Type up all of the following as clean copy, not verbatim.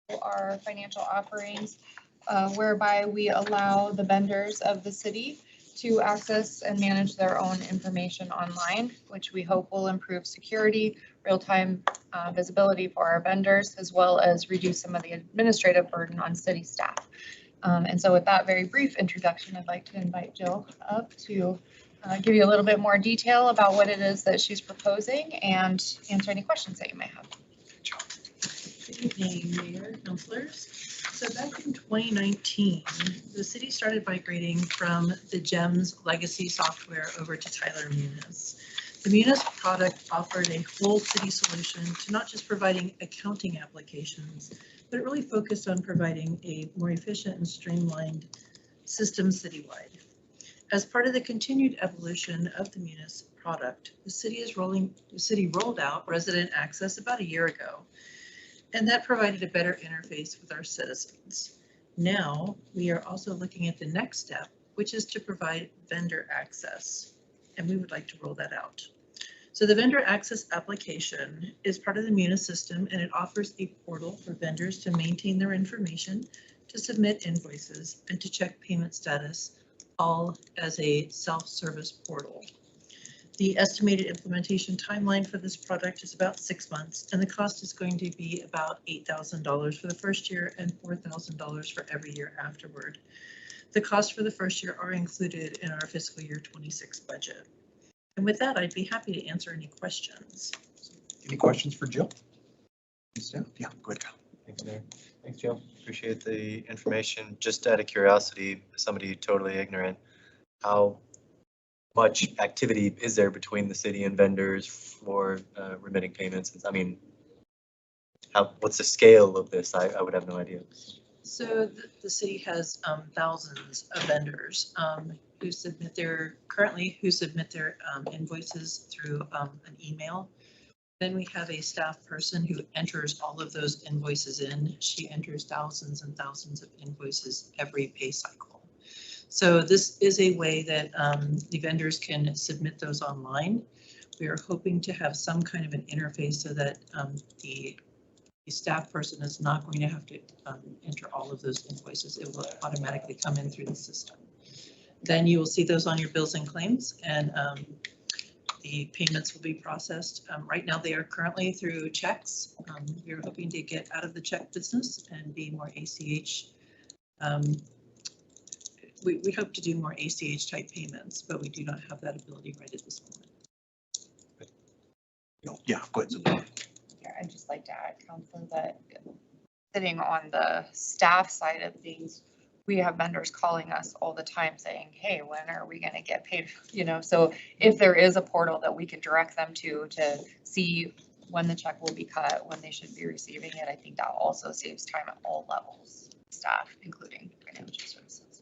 our financial offerings, whereby we allow the vendors of the city to access and manage their own information online, which we hope will improve security, real-time visibility for our vendors, as well as reduce some of the administrative burden on city staff. And so with that very brief introduction, I'd like to invite Jill up to give you a little bit more detail about what it is that she's proposing and answer any questions that you may have. Good evening, Mayor, councilors. So back in 2019, the city started migrating from the GEMS legacy software over to Tyler Munis. The Munis product offered a whole city solution to not just providing accounting applications, but it really focused on providing a more efficient and streamlined system citywide. As part of the continued evolution of the Munis product, the city rolled out resident access about a year ago, and that provided a better interface with our citizens. Now we are also looking at the next step, which is to provide vendor access, and we would like to roll that out. So the vendor access application is part of the Munis system, and it offers a portal for vendors to maintain their information, to submit invoices, and to check payment status, all as a self-service portal. The estimated implementation timeline for this product is about 6 months, and the cost is going to be about $8,000 for the first year and $4,000 for every year afterward. The costs for the first year are included in our fiscal year 26 budget. And with that, I'd be happy to answer any questions. Any questions for Jill? Yeah, go ahead, Kyle. Thanks, Mayor. Thanks, Jill. Appreciate the information. Just out of curiosity, somebody totally ignorant, how much activity is there between the city and vendors for remitting payments? I mean, what's the scale of this? I would have no idea. So the city has thousands of vendors who submit their invoices through an email. Then we have a staff person who enters all of those invoices in. She enters thousands and thousands of invoices every pay cycle. So this is a way that the vendors can submit those online. We are hoping to have some kind of an interface so that the staff person is not going to have to enter all of those invoices. It will automatically come in through the system. Then you will see those on your bills and claims, and the payments will be processed. Right now they are currently through checks. We are hoping to get out of the check business and be more ACH. We hope to do more ACH type payments, but we do not have that ability right at this moment. Yeah, go ahead. Yeah, I'd just like to add, Counselor, that sitting on the staff side of things, we have vendors calling us all the time saying, hey, when are we going to get paid? You know, so if there is a portal that we can direct them to see when the check will be cut, when they should be receiving it, I think that also saves time at all levels, staff, including financial services.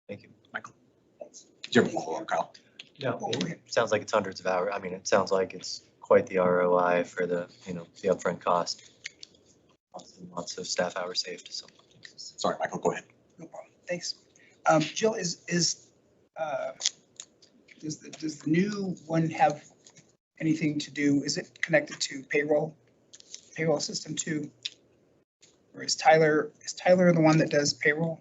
Thank you. Michael. Thanks. Do you have a follow-up, Kyle? No, it sounds like it's hundreds of hours. I mean, it sounds like it's quite the ROI for the, the upfront cost. Lots of staff hours saved. So. Sorry, Michael, go ahead. No problem. Thanks. Jill, does the new one have anything to do? Is it connected to payroll system too? Or is Tyler the one that does payroll?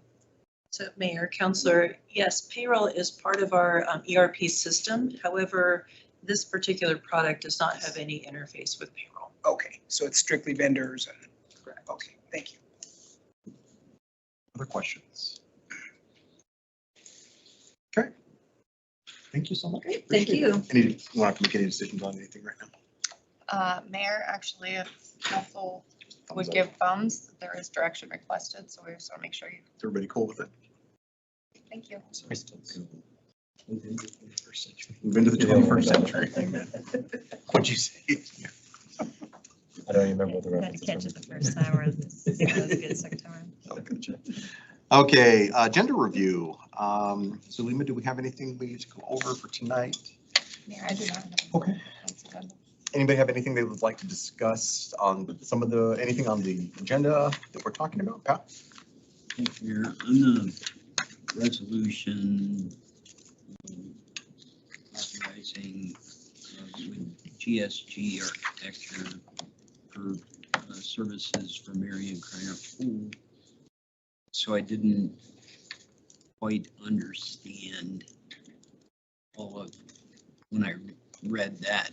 So Mayor, Councilor, yes, payroll is part of our ERP system. However, this particular product does not have any interface with payroll. Okay, so it's strictly vendors and. Correct. Okay, thank you. Other questions? Okay. Thank you so much. Great, thank you. You want to make any decisions on anything right now? Mayor, actually, if council would give thumbs, there is direction requested, so we just want to make sure you. Is everybody cool with it? Thank you. Move into the 21st century. What'd you say? I don't even remember what the Had reference to catch is. it the first time, or this was good second time. Oh, gotcha. Okay, agenda review. So Lima, do we have anything we need to go over for tonight? Mayor, I do not have. Okay. Anybody have anything they would like to discuss on anything on the agenda that we're talking about, Pat? If you're on the resolution authorizing with GSG architecture for services for Marion Kreiner Pool. So I didn't quite understand all of, when I read that,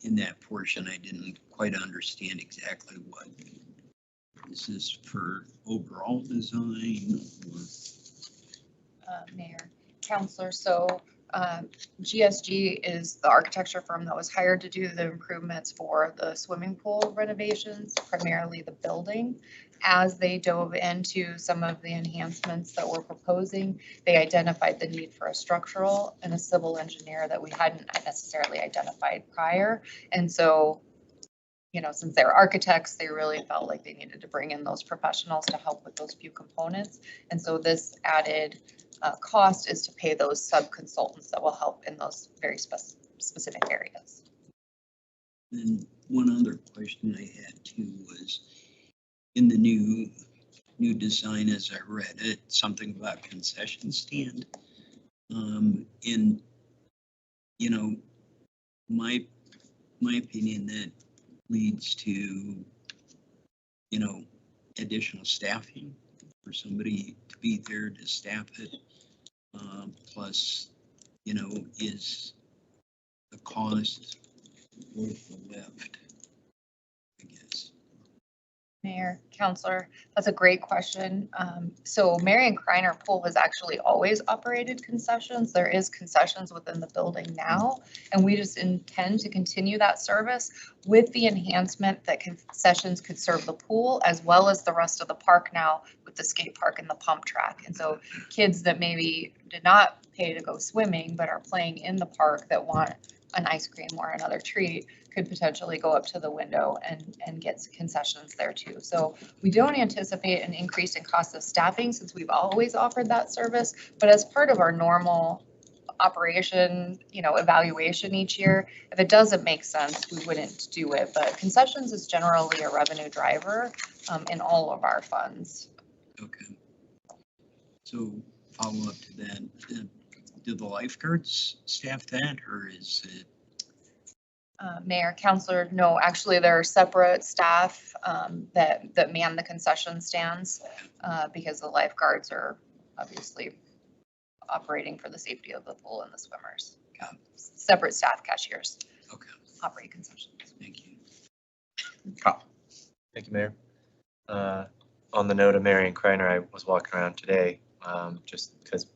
in that portion, I didn't quite understand exactly what. Is this for overall design or? Mayor, Counselor, so GSG is the architecture firm that was hired to do the improvements for the swimming pool renovations, primarily the building. As they dove into some of the enhancements that we're proposing, they identified the need for a structural and a civil engineer that we hadn't necessarily identified prior. And so, you know, since they're architects, they really felt like they needed to bring in those professionals to help with those few components. And so this added cost is to pay those sub-consultants that will help in those very specific areas. And one other question I had too was, in the new design, as I read it, something about concession stand. In, you know, my opinion, that leads to, you know, additional staffing for somebody to be there to staff it. Plus, you know, is the cost worth the lift, I guess. Mayor, Counselor, that's a great question. So Marion Kreiner Pool has actually always operated concessions. There is concessions within the building now, and we just intend to continue that service with the enhancement that concessions could serve the pool as well as the rest of the park now with the skate park and the pump track. And so kids that maybe did not pay to go swimming but are playing in the park that want an ice cream or another treat could potentially go up to the window and get concessions there too. So we don't anticipate an increase in cost of staffing since we've always offered that service, but as part of our normal operation, you know, evaluation each year, if it doesn't make sense, we wouldn't do it. But concessions is generally a revenue driver in all of our funds. Okay. So follow up to that. Do the lifeguards staff that, or is it? Mayor, Counselor, no, actually there are separate staff that man the concession stands because the lifeguards are obviously operating for the safety of the pool and the swimmers. Separate staff cashiers. Okay. Operate concessions. Thank you. Kyle. Thank you, Mayor. On the note of Marion Kreiner, I was walking around today just because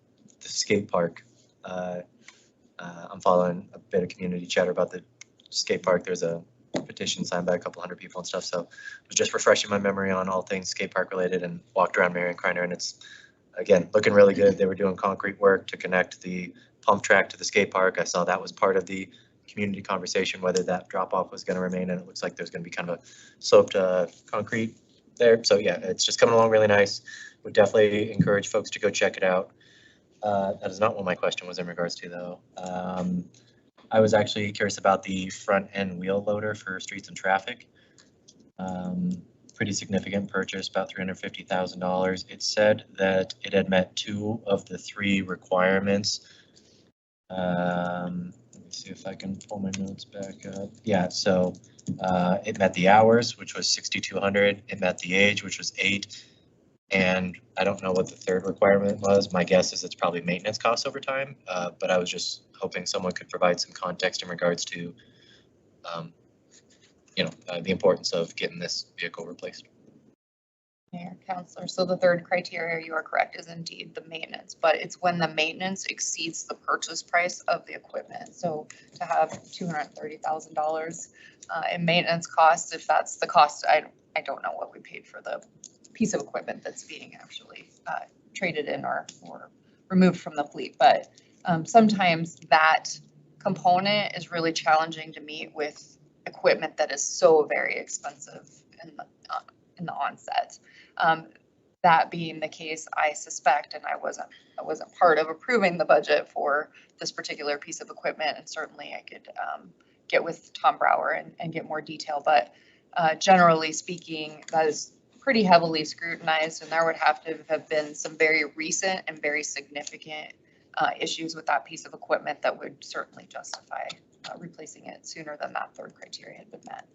the skate park, I'm following a bit of community chatter about the skate park. There's a petition signed by a couple hundred people and stuff. So I was just refreshing my memory on all things skate park related and walked around Marion Kreiner, and it's, again, looking really good. They were doing concrete work to connect the pump track to the skate park. I saw that was part of the community conversation, whether that drop off was going to remain, and it looks like there's going to be kind of a sloped concrete there. So yeah, it's just coming along really nice. Would definitely encourage folks to go check it out. That is not what my question was in regards to though. I was actually curious about the front end wheel loader for streets and traffic. Pretty significant purchase, about $350,000. It said that it had met 2 of the 3 requirements. Let me see if I can pull my notes back up. Yeah, so it met the hours, which was 6,200. It met the age, which was 8. And I don't know what the 3rd requirement was. My guess is it's probably maintenance costs over time, but I was just hoping someone could provide some context in regards to the importance of getting this vehicle replaced. Mayor, Counselor, so the 3rd criteria, you are correct, is indeed the maintenance, but it's when the maintenance exceeds the purchase price of the equipment. So to have $230,000 in maintenance costs, if that's the cost, I don't know what we paid for the piece of equipment that's being actually traded in or removed from the fleet. But sometimes that component is really challenging to meet with equipment that is so very expensive in the onset. That being the case, I suspect, and I wasn't part of approving the budget for this particular piece of equipment, and certainly I could get with Tom Brower and get more detail, but generally speaking, that is pretty heavily scrutinized, and there would have to have been some very recent and very significant issues with that piece of equipment that would certainly justify replacing it sooner than that 3rd criteria had been met.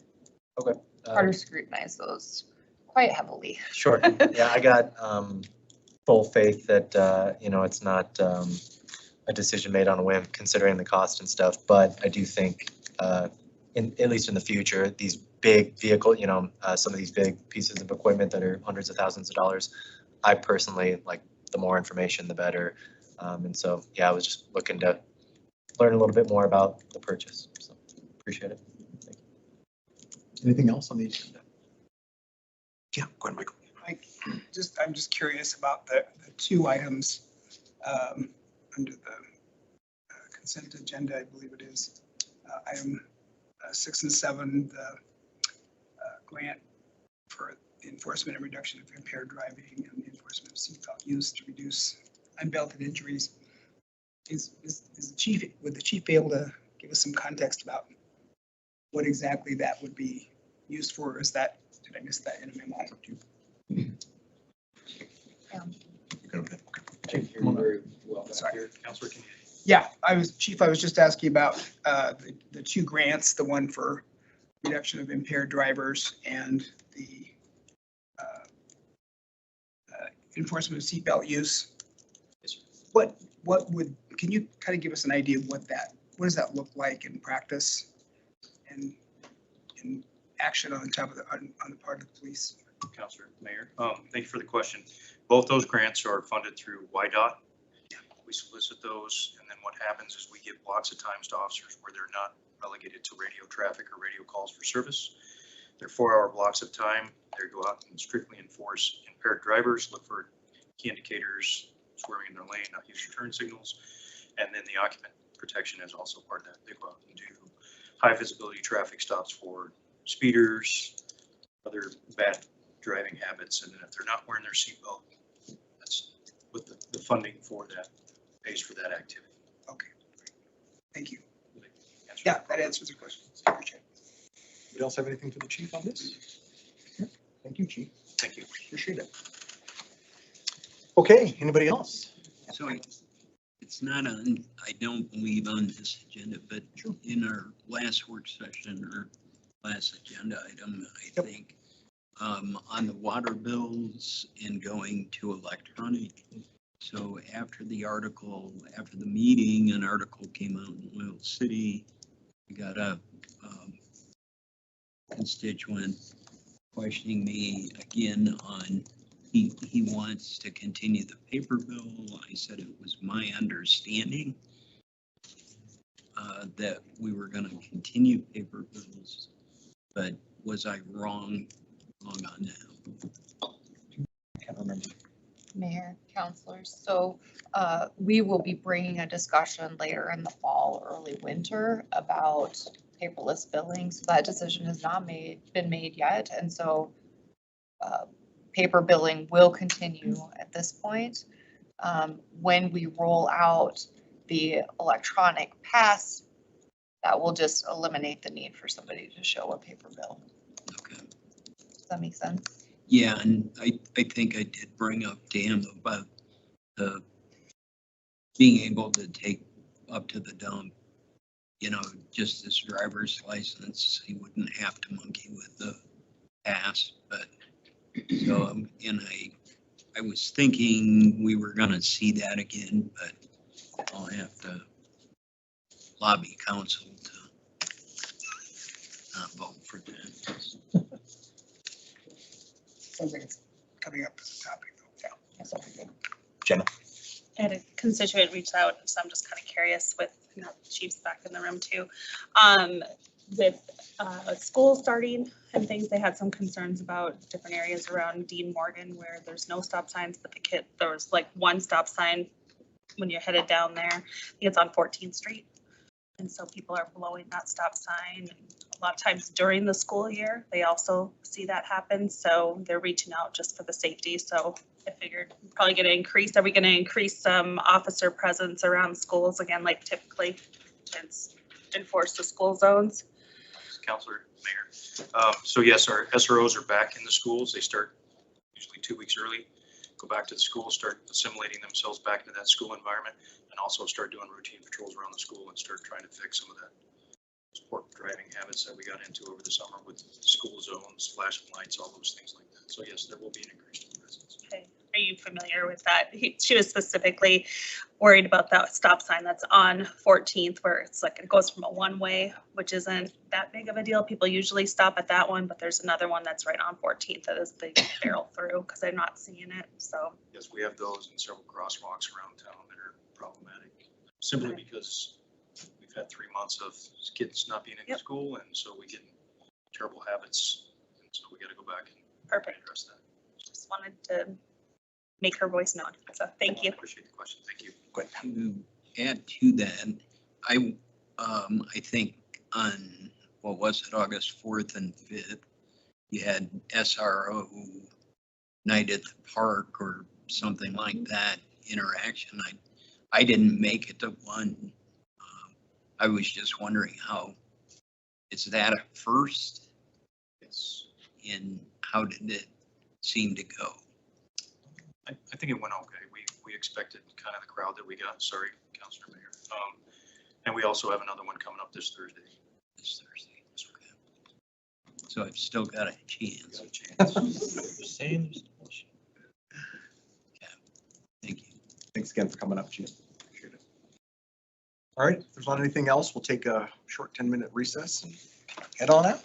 harder scrutinize those quite heavily. Sure. Yeah, I got full faith that, you know, it's not a decision made on a whim considering the cost and stuff. But I do think, at least in the future, these big vehicle, you know, some of these big pieces of equipment that are hundreds of thousands of dollars, I personally like the more information, the better. And so, yeah, I was just looking to learn a little bit more about the purchase. So appreciate it. Anything else on the agenda? Yeah, go ahead, Michael. I'm just curious about the two items under the consent agenda, I believe it is. Item 6 and 7, the grant for the enforcement and reduction of impaired driving and the enforcement of seatbelt use to reduce unbelted injuries. Would the chief be able to give us some context about what exactly that would be used for? Or is that, did I miss that in a memo? Come on up. Sorry. Counselor, can you? Yeah, I was just asking about the two grants, the one for reduction of impaired drivers and the enforcement of seatbelt use. Can you kind of give us an idea of what does that look like in practice and in action on the part of the police? Counselor, Mayor, thank you for the question. Both those grants are funded through YDOT. We solicit those, and then what happens is we give blocks of times to officers where they're not relegated to radio traffic or radio calls for service. They're 4-hour blocks of time. They go out and strictly enforce impaired drivers, look for key indicators, swerving in their lane, not using turn signals. And then the occupant protection is also part of that. They go out and do high visibility traffic stops for speeders, other bad driving habits. And then if they're not wearing their seatbelt, that's what the funding for that pays for that activity. Okay, thank you. Yeah, that answers the question. Appreciate it. Anybody else have anything for the chief on this? Yeah, thank you, chief. Thank you. Appreciate it. Okay, anybody else? So it's not on, I don't believe on this agenda, but in our last work session or last agenda item, I think, on the water bills and going to electronic. So after the meeting, an article came out in Oil City. We got a constituent questioning me again on he wants to continue the paper bill. I said it was my understanding that we were going to continue paper bills, but was I wrong on that? I can't remember. Mayor, counselors, so we will be bringing a discussion later in the fall, early winter about paperless billing. So that decision has not been made yet. And so paper billing will continue at this point. When we roll out the electronic pass, that will just eliminate the need for somebody to show a paper bill. Okay. Does that make sense? Yeah, and I think I did bring up Dan about being able to take up to the dump, you know, just this driver's license. He wouldn't have to monkey with the pass, but so, and I was thinking we were gonna see that again, but I'll have to lobby council to not vote for that. Sounds like it's coming up as a topic though. Yeah, that's something good. Jenna. I had a constituent reach out, so I'm just kind of curious with, you know, the chief's back in the room too. With school starting and things, they had some concerns about different areas around Dean Morgan where there's no stop signs, but there was like one stop sign when you're headed down there. I think it's on 14th Street. And so people are blowing that stop sign. And a lot of times during the school year, they also see that happen. So they're reaching out just for the safety. So I figured we're probably going to increase. Are we going to increase some officer presence around schools again, like typically to enforce the school zones? Counselor, Mayor. So yes, our SROs are back in the schools. They start usually 2 weeks early, go back to the school, start assimilating themselves back into that school environment, and also start doing routine patrols around the school and start trying to fix some of that poor driving habits that we got into over the summer with school zones, flashing lights, all those things like that. So yes, there will be an increase in presence. Okay. Are you familiar with that? She was specifically worried about that stop sign that's on 14th where it's like it goes from a one-way, which isn't that big of a deal. People usually stop at that one, but there's another one that's right on 14th that is the barrel through because I'm not seeing it. So Yes, we have those in several crosswalks around town that are problematic, simply Okay. because we've had 3 months of kids not being in Yep. school, and so we get terrible habits, and so we gotta go back and perfect. address that. Just wanted to make her voice known. So thank you. Appreciate the question, thank you. To add to that, I think on, what was it, August 4th and 5th, you had SRO night at the park or something like that interaction. I didn't make it to one. I was just wondering how, is that a first? Yes, And how did it seem to go? I think it went okay. We expected kind of the crowd that we got, sorry, Councilor Mayor. And we also have another one coming up this Thursday. This Thursday. Okay. So I've still got a chance. Got a chance. Thank you. Thanks again for coming up, Chief. Appreciate it. All right, if there's not anything else, we'll take a short 10-minute recess and head on out.